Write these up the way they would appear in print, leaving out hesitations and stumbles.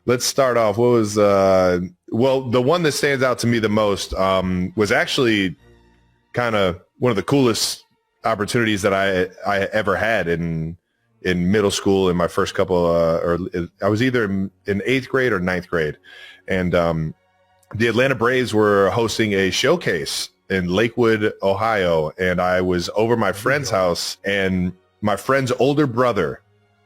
let's start off. What was well, the one that stands out to me the most was actually kind of one of the coolest opportunities that I ever had in middle school in my first couple or I was either in 8th grade or 9th grade, and the Atlanta Braves were hosting a showcase in Lakewood, Ohio, and I was over my friend's house, and my friend's older brother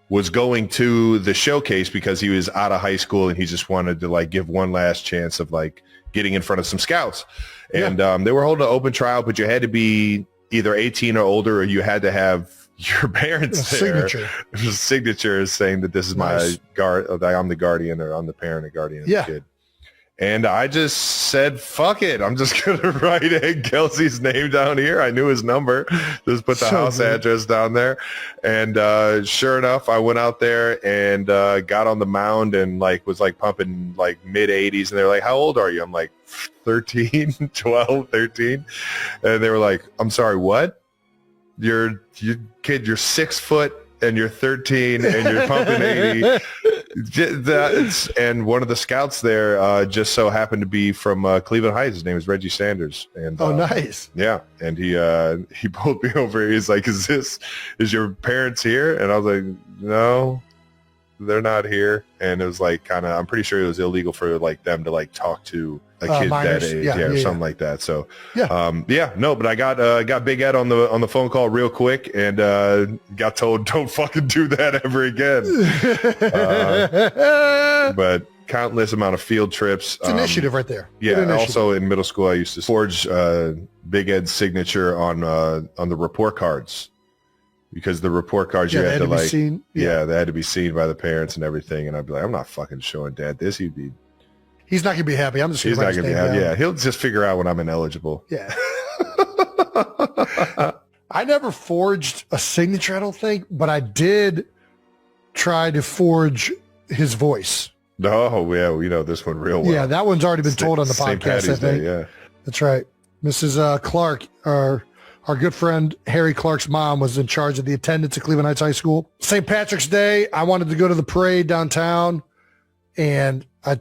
was going to the showcase because he was out of high school and he just wanted to like give one last chance of like getting in front of some scouts. And they were holding an open trial, but you had to be either 18 or older, or you had to have your parents' signature saying that this is my guard, that I'm the guardian, or I'm the parent or guardian of the kid. And I just said, fuck it. I'm just going to write Ed Kelce's name down here. I knew his number. Just put the house address down there. And sure enough, I went out there and got on the mound and like was like pumping like mid 80s. And they're like, how old are you? I'm like 13, 12, 13. And they were like, I'm sorry, what? You're 6 foot and you're 13 and you're pumping 80. And one of the scouts there just so happened to be from Cleveland Heights. His name is Reggie Sanders. And nice. Yeah, and he pulled me over. He's like, "Is your parents here?" And I was like, "No, they're not here." And it was like kind of, I'm pretty sure it was illegal for like them to like talk to a kid minors. that age, or something like that. So but I got Big Ed on the phone call real quick and got told, don't fucking do that ever again. But countless amount of field trips. It's initiative right there. Yeah. Also in middle school, I used to forge Big Ed's signature on the report cards. Because the report cards you had to like, they had to be seen by the parents and everything. And I'd be like, I'm not fucking showing Dad this. He's not gonna be happy. I'm just gonna write his name down. Yeah, he'll just figure out when I'm ineligible. Yeah. I never forged a signature, I don't think, but I did try to forge his voice. Oh, yeah, we know this one real well. Yeah, that one's already been told on the podcast, I think. Yeah. That's right. Mrs. Clark, our good friend Harry Clark's mom, was in charge of the attendance at Cleveland Heights High School. St. Patrick's Day, I wanted to go to the parade downtown, and I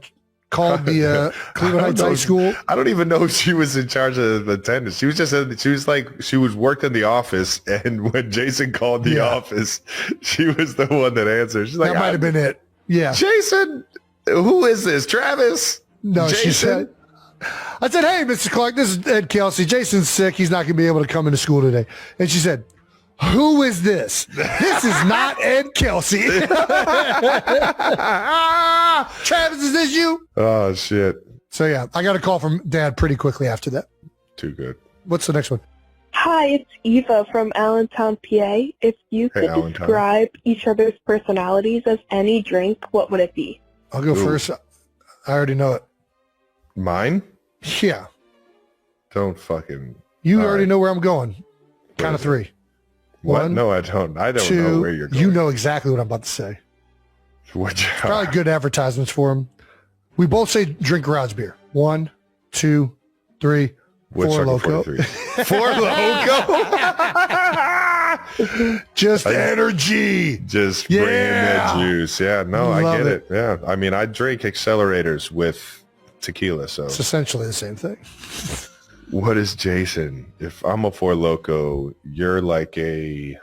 called the Cleveland Heights High School. I don't even know if she was in charge of the attendance. She was worked in the office, and when Jason called the office, she was the one that answered. She's like, that might have been it. Yeah. Jason, who is this? Travis? No, Jason? She said, I said, hey, Mr. Clark, this is Ed Kelce. Jason's sick. He's not going to be able to come into school today. And she said, who is this? This is not Ed Kelce. Travis, is this you? Oh, shit. So, yeah, I got a call from Dad pretty quickly after that. Too good. What's the next one? Hi, it's Eva from Allentown, PA. If you could describe each other's personalities as any drink, what would it be? I'll go first. I already know it. Mine? Yeah. Don't fucking... You already know where I'm going. Count of three. What? One, no, I don't. I don't know where you're going. You know exactly what I'm about to say. Probably good advertisements for him. We both say drink garage beer. 1, 2, 3, Four Loco. 4 Loco? Just energy. Just bringing that juice. Yeah, no, I get it. Yeah. I mean, I drink accelerators with tequila, so. It's essentially the same thing. What is Jason? If I'm a Four Loco, you're like a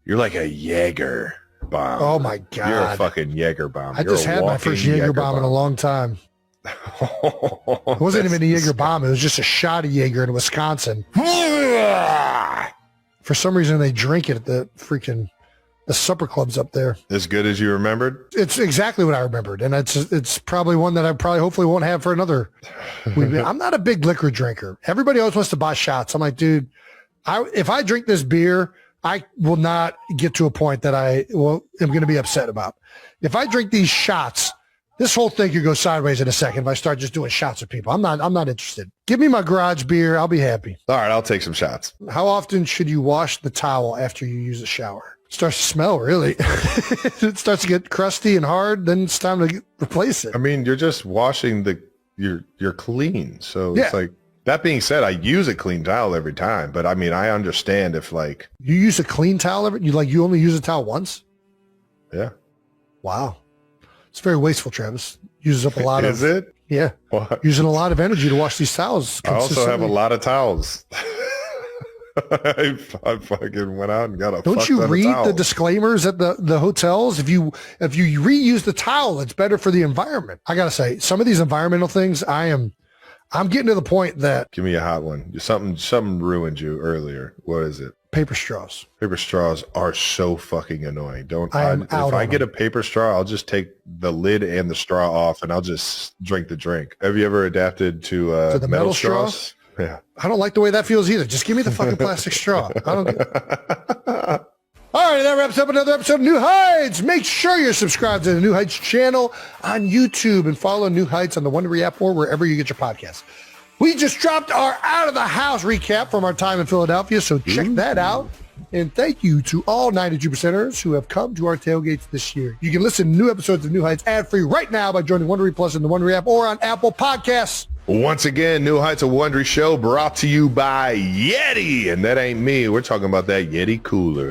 Jaeger bomb. Oh my God. You're a fucking Jaeger bomb. I just had my first Jaeger bomb in a long time. It wasn't even a Jaeger bomb. It was just a shot of Jaeger in Wisconsin. For some reason, they drink it at the supper clubs up there. As good as you remembered? It's exactly what I remembered. And it's probably one that I hopefully won't have for another week. I'm not a big liquor drinker. Everybody else wants to buy shots. I'm like, dude, if I drink this beer, I will not get to a point that am going to be upset about. If I drink these shots, this whole thing could go sideways in a second if I start just doing shots with people. I'm not interested. Give me my garage beer. I'll be happy. All right, I'll take some shots. How often should you wash the towel after you use a shower? It starts to smell, really. It starts to get crusty and hard. Then it's time to replace it. I mean, you're just washing you're clean. So it's like, that being said, I use a clean towel every time. But I mean, I understand if like. You use a clean towel you only use a towel once? Yeah. Wow. It's very wasteful, Travis. Uses up a lot Is it? Yeah. What? Using a lot of energy to wash these towels. I also have a lot of towels. I fucking went out and got a Don't you read the disclaimers at the hotels? If you reuse the towel, it's better for the environment. I gotta say, some of these environmental things, I'm getting to the point that. Give me a hot one. Something ruined you earlier. What is it? Paper straws. Paper straws are so fucking annoying. If I get a paper straw, I'll just take the lid and the straw off and I'll just drink the drink. Have you ever adapted to the metal straws? Yeah. I don't like the way that feels either. Just give me the fucking plastic straw. I don't get All right, that wraps up another episode of New Heights. Make sure you're subscribed to the New Heights channel on YouTube and follow New Heights on the Wondery app or wherever you get your podcasts. We just dropped our Out of the House recap from our time in Philadelphia, so check that out. And thank you to all 92%ers who have come to our tailgates this year. You can listen to new episodes of New Heights ad-free right now by joining Wondery Plus in the Wondery app or on Apple Podcasts. Once again, New Heights, a Wondery show brought to you by Yeti. And that ain't me. We're talking about that Yeti cooler.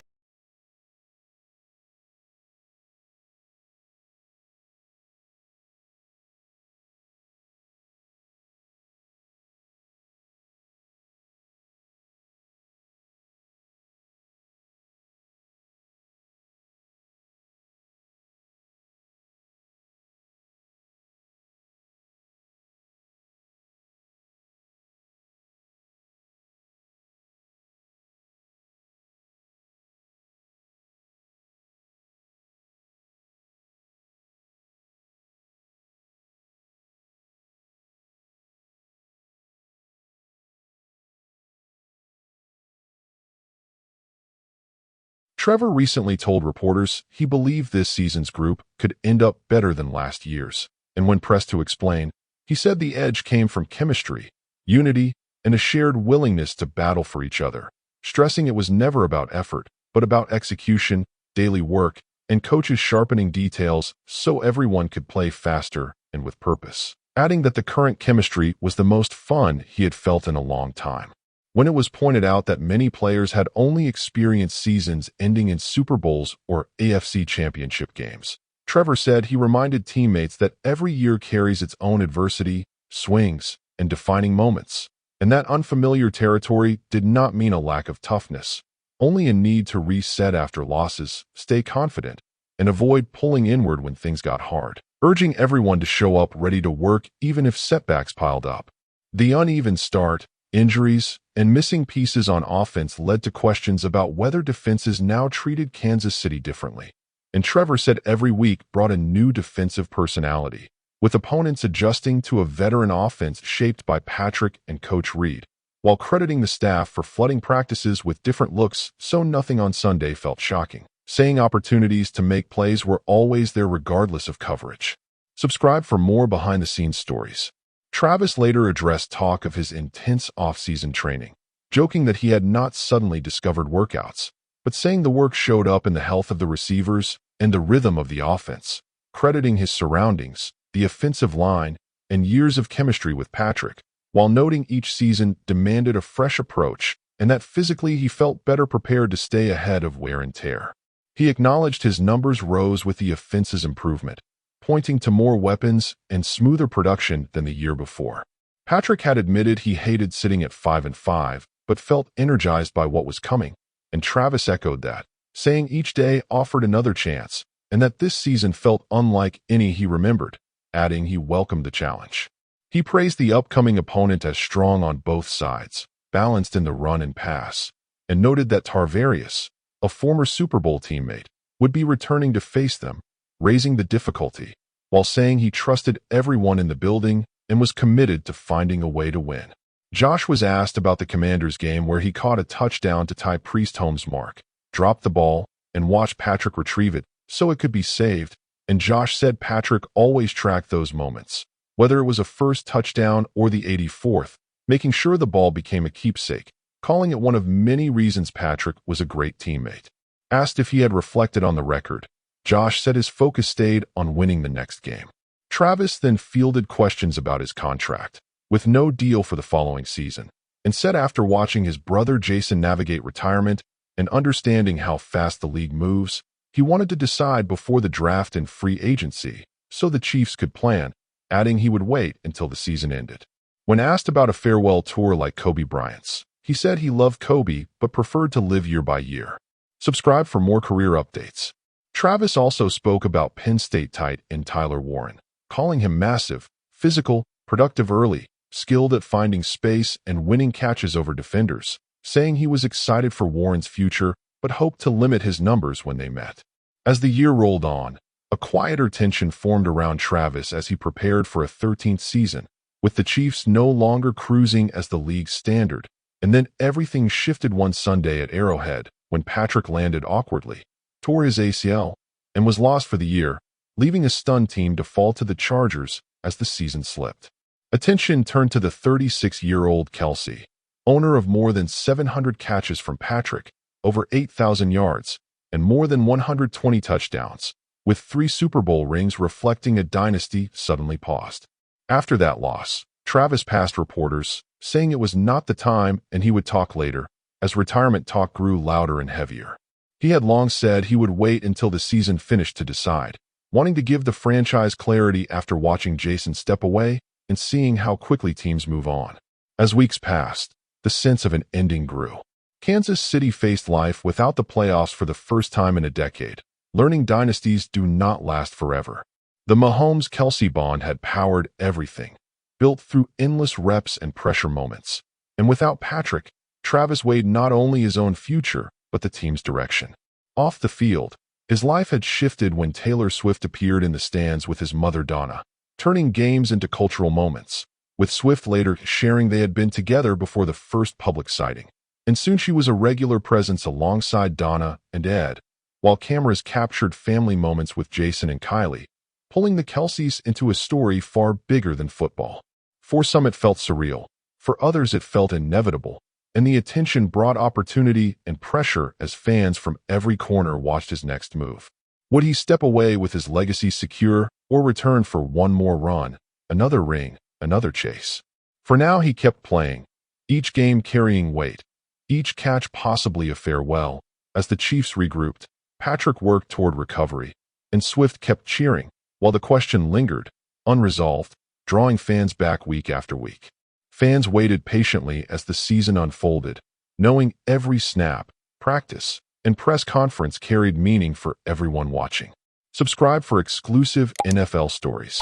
Trevor recently told reporters he believed this season's group could end up better than last year's, and when pressed to explain, he said the edge came from chemistry, unity, and a shared willingness to battle for each other, stressing it was never about effort, but about execution, daily work, and coaches sharpening details so everyone could play faster and with purpose, adding that the current chemistry was the most fun he had felt in a long time. When it was pointed out that many players had only experienced seasons ending in Super Bowls or AFC championship games, Trevor said he reminded teammates that every year carries its own adversity, swings, and defining moments, and that unfamiliar territory did not mean a lack of toughness, only a need to reset after losses, stay confident, and avoid pulling inward when things got hard, urging everyone to show up ready to work even if setbacks piled up. The uneven start, injuries, and missing pieces on offense led to questions about whether defenses now treated Kansas City differently. And Trevor said every week brought a new defensive personality, with opponents adjusting to a veteran offense shaped by Patrick and Coach Reed, while crediting the staff for flooding practices with different looks so nothing on Sunday felt shocking, saying opportunities to make plays were always there regardless of coverage. Subscribe for more behind-the-scenes stories. Travis later addressed talk of his intense off-season training, joking that he had not suddenly discovered workouts, but saying the work showed up in the health of the receivers and the rhythm of the offense, crediting his surroundings, the offensive line, and years of chemistry with Patrick, while noting each season demanded a fresh approach and that physically he felt better prepared to stay ahead of wear and tear. He acknowledged his numbers rose with the offense's improvement, pointing to more weapons and smoother production than the year before. Patrick had admitted he hated sitting at 5-5, but felt energized by what was coming, and Travis echoed that, saying each day offered another chance, and that this season felt unlike any he remembered, adding he welcomed the challenge. He praised the upcoming opponent as strong on both sides, balanced in the run and pass, and noted that Tarvarius, a former Super Bowl teammate, would be returning to face them, raising the difficulty, while saying he trusted everyone in the building and was committed to finding a way to win. Josh was asked about the Commanders game where he caught a touchdown to tie Priest-Holmes' mark, dropped the ball, and watched Patrick retrieve it so it could be saved, and Josh said Patrick always tracked those moments, whether it was a first touchdown or the 84th, making sure the ball became a keepsake, calling it one of many reasons Patrick was a great teammate. Asked if he had reflected on the record, Josh said his focus stayed on winning the next game. Travis then fielded questions about his contract, with no deal for the following season, and said after watching his brother Jason navigate retirement and understanding how fast the league moves, he wanted to decide before the draft and free agency, so the Chiefs could plan, adding he would wait until the season ended. When asked about a farewell tour like Kobe Bryant's, he said he loved Kobe but preferred to live year by year. Subscribe for more career updates. Travis also spoke about Penn State tight end Tyler Warren, calling him massive, physical, productive early, skilled at finding space and winning catches over defenders, saying he was excited for Warren's future but hoped to limit his numbers when they met. As the year rolled on, a quieter tension formed around Travis as he prepared for a 13th season, with the Chiefs no longer cruising as the league's standard. And then everything shifted one Sunday at Arrowhead when Patrick landed awkwardly, tore his ACL, and was lost for the year, leaving a stunned team to fall to the Chargers as the season slipped. Attention turned to the 36-year-old Kelce, owner of more than 700 catches from Patrick, over 8,000 yards, and more than 120 touchdowns, with 3 Super Bowl rings reflecting a dynasty suddenly paused. After that loss, Travis passed reporters, saying it was not the time and he would talk later, as retirement talk grew louder and heavier. He had long said he would wait until the season finished to decide, wanting to give the franchise clarity after watching Jason step away and seeing how quickly teams move on. As weeks passed, the sense of an ending grew. Kansas City faced life without the playoffs for the first time in a decade, learning dynasties do not last forever. The Mahomes-Kelce bond had powered everything, built through endless reps and pressure moments. And without Patrick, Travis weighed not only his own future, but the team's direction. Off the field, his life had shifted when Taylor Swift appeared in the stands with his mother Donna, turning games into cultural moments, with Swift later sharing they had been together before the first public sighting. And soon she was a regular presence alongside Donna and Ed, while cameras captured family moments with Jason and Kylie, pulling the Kelces into a story far bigger than football. For some it felt surreal, for others it felt inevitable, and the attention brought opportunity and pressure as fans from every corner watched his next move. Would he step away with his legacy secure or return for one more run, another ring, another chase? For now he kept playing, each game carrying weight, each catch possibly a farewell. As the Chiefs regrouped, Patrick worked toward recovery, and Swift kept cheering, while the question lingered, unresolved, drawing fans back week after week. Fans waited patiently as the season unfolded, knowing every snap, practice, and press conference carried meaning for everyone watching. Subscribe for exclusive NFL stories.